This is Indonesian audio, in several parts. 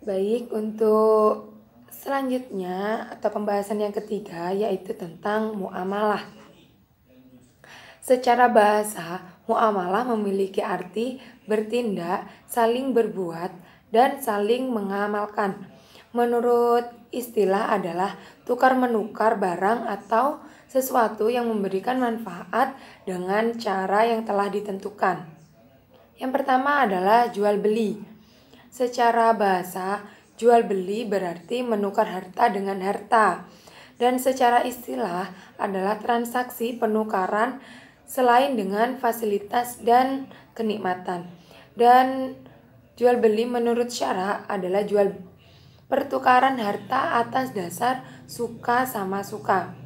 Baik, untuk selanjutnya atau pembahasan yang ketiga yaitu tentang muamalah. Secara bahasa, muamalah memiliki arti bertindak, saling berbuat, dan saling mengamalkan. Menurut istilah adalah tukar-menukar barang atau sesuatu yang memberikan manfaat dengan cara yang telah ditentukan. Yang pertama adalah jual beli. Secara bahasa, jual beli berarti menukar harta dengan harta. Dan secara istilah adalah transaksi penukaran selain dengan fasilitas dan kenikmatan. Dan jual beli menurut syara adalah jual pertukaran harta atas dasar suka sama suka.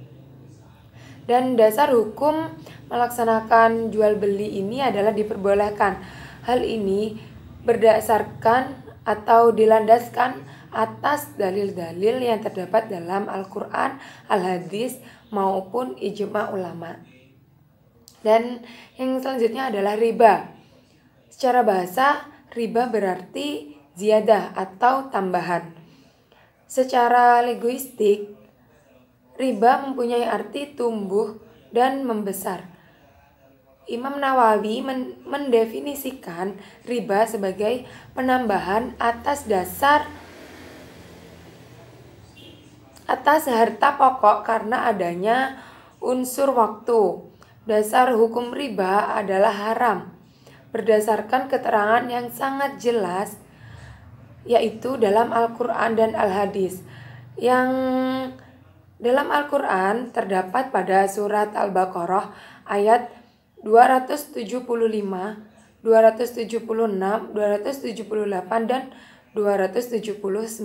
Dan dasar hukum melaksanakan jual beli ini adalah diperbolehkan. Hal ini berdasarkan atau dilandaskan atas dalil-dalil yang terdapat dalam Al-Quran, Al-Hadis maupun ijma ulama. Dan yang selanjutnya adalah riba. Secara bahasa, riba berarti ziyadah atau tambahan. Secara linguistik, riba mempunyai arti tumbuh dan membesar. Imam Nawawi mendefinisikan riba sebagai penambahan atas harta pokok karena adanya unsur waktu. Dasar hukum riba adalah haram berdasarkan keterangan yang sangat jelas yaitu dalam Al-Quran dan Al-Hadis. Yang dalam Al-Quran terdapat pada surat Al-Baqarah ayat 275, 276, 278, dan 279.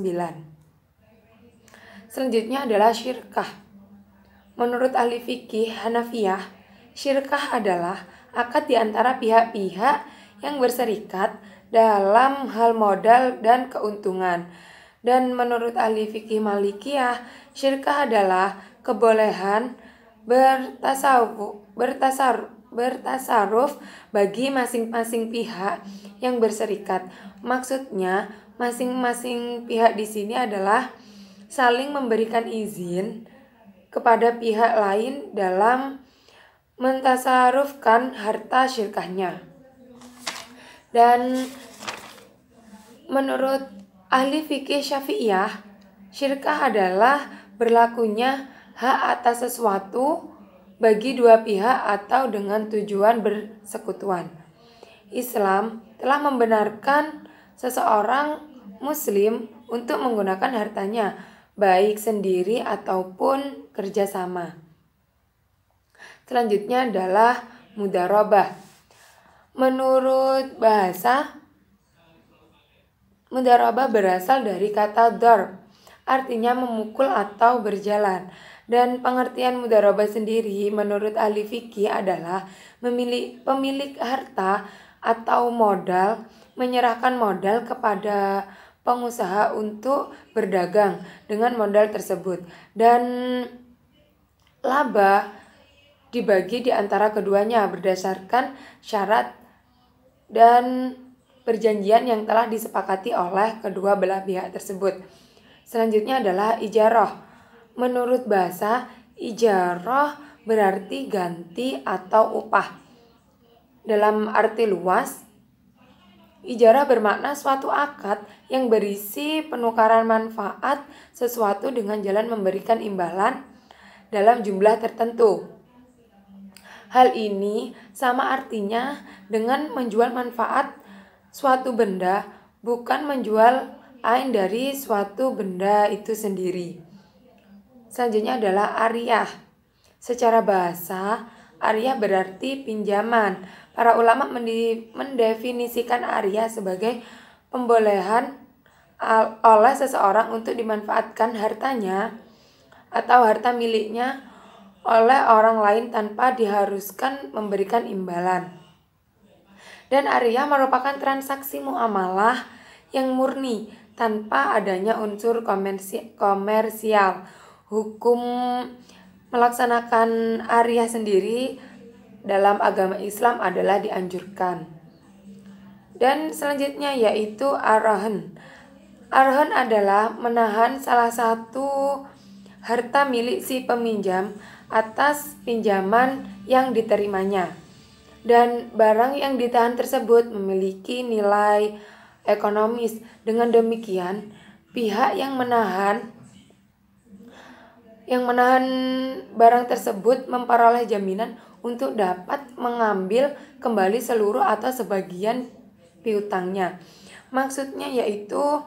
Selanjutnya adalah syirkah. Menurut ahli fikih Hanafiyah, syirkah adalah akad di antara pihak-pihak yang berserikat dalam hal modal dan keuntungan. Dan menurut ahli fikih Malikiyah, syirkah adalah kebolehan bertasarruf bagi masing-masing pihak yang berserikat. Maksudnya, masing-masing pihak di sini adalah saling memberikan izin kepada pihak lain dalam mentasarufkan harta syirkahnya. Dan menurut ahli fikih Syafi'iyah, syirkah adalah berlakunya hak atas sesuatu bagi dua pihak atau dengan tujuan bersekutuan. Islam telah membenarkan seseorang muslim untuk menggunakan hartanya, baik sendiri ataupun kerjasama. Selanjutnya adalah mudharabah. Menurut bahasa, mudharabah berasal dari kata darb, artinya memukul atau berjalan. Dan pengertian mudharabah sendiri menurut ahli fikih adalah pemilik harta atau modal menyerahkan modal kepada pengusaha untuk berdagang dengan modal tersebut. Dan laba dibagi di antara keduanya berdasarkan syarat dan perjanjian yang telah disepakati oleh kedua belah pihak tersebut. Selanjutnya adalah ijarah. Menurut bahasa, ijarah berarti ganti atau upah. Dalam arti luas, ijarah bermakna suatu akad yang berisi penukaran manfaat sesuatu dengan jalan memberikan imbalan dalam jumlah tertentu. Hal ini sama artinya dengan menjual manfaat suatu benda, bukan menjual ain dari suatu benda itu sendiri. Selanjutnya adalah ariyah. Secara bahasa, ariyah berarti pinjaman. Para ulama mendefinisikan ariyah sebagai pembolehan oleh seseorang untuk dimanfaatkan hartanya atau harta miliknya oleh orang lain tanpa diharuskan memberikan imbalan. Dan ariyah merupakan transaksi muamalah yang murni tanpa adanya unsur komersial. Hukum melaksanakan ariyah sendiri dalam agama Islam adalah dianjurkan. Dan selanjutnya yaitu arahan. Arhon adalah menahan salah satu harta milik si peminjam atas pinjaman yang diterimanya. Dan barang yang ditahan tersebut memiliki nilai ekonomis. Dengan demikian, pihak yang menahan barang tersebut memperoleh jaminan untuk dapat mengambil kembali seluruh atau sebagian piutangnya. Maksudnya yaitu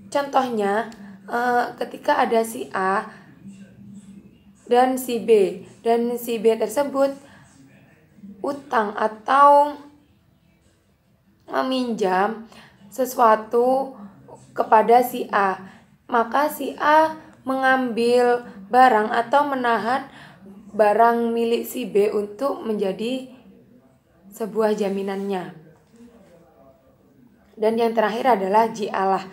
contohnya ketika ada si A dan si B, dan si B tersebut utang atau meminjam sesuatu kepada si A, maka si A mengambil barang atau menahan barang milik si B untuk menjadi sebuah jaminannya. Dan yang terakhir adalah ji'alah.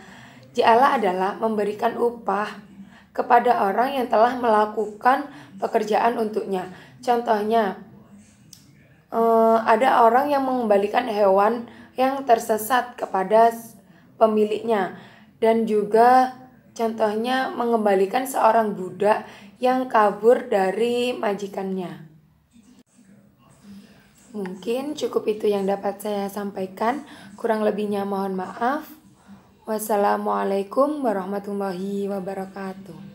Ji'alah adalah memberikan upah kepada orang yang telah melakukan pekerjaan untuknya. Contohnya, ada orang yang mengembalikan hewan yang tersesat kepada pemiliknya. Dan juga contohnya mengembalikan seorang budak yang kabur dari majikannya. Mungkin cukup itu yang dapat saya sampaikan. Kurang lebihnya mohon maaf. Wassalamualaikum warahmatullahi wabarakatuh.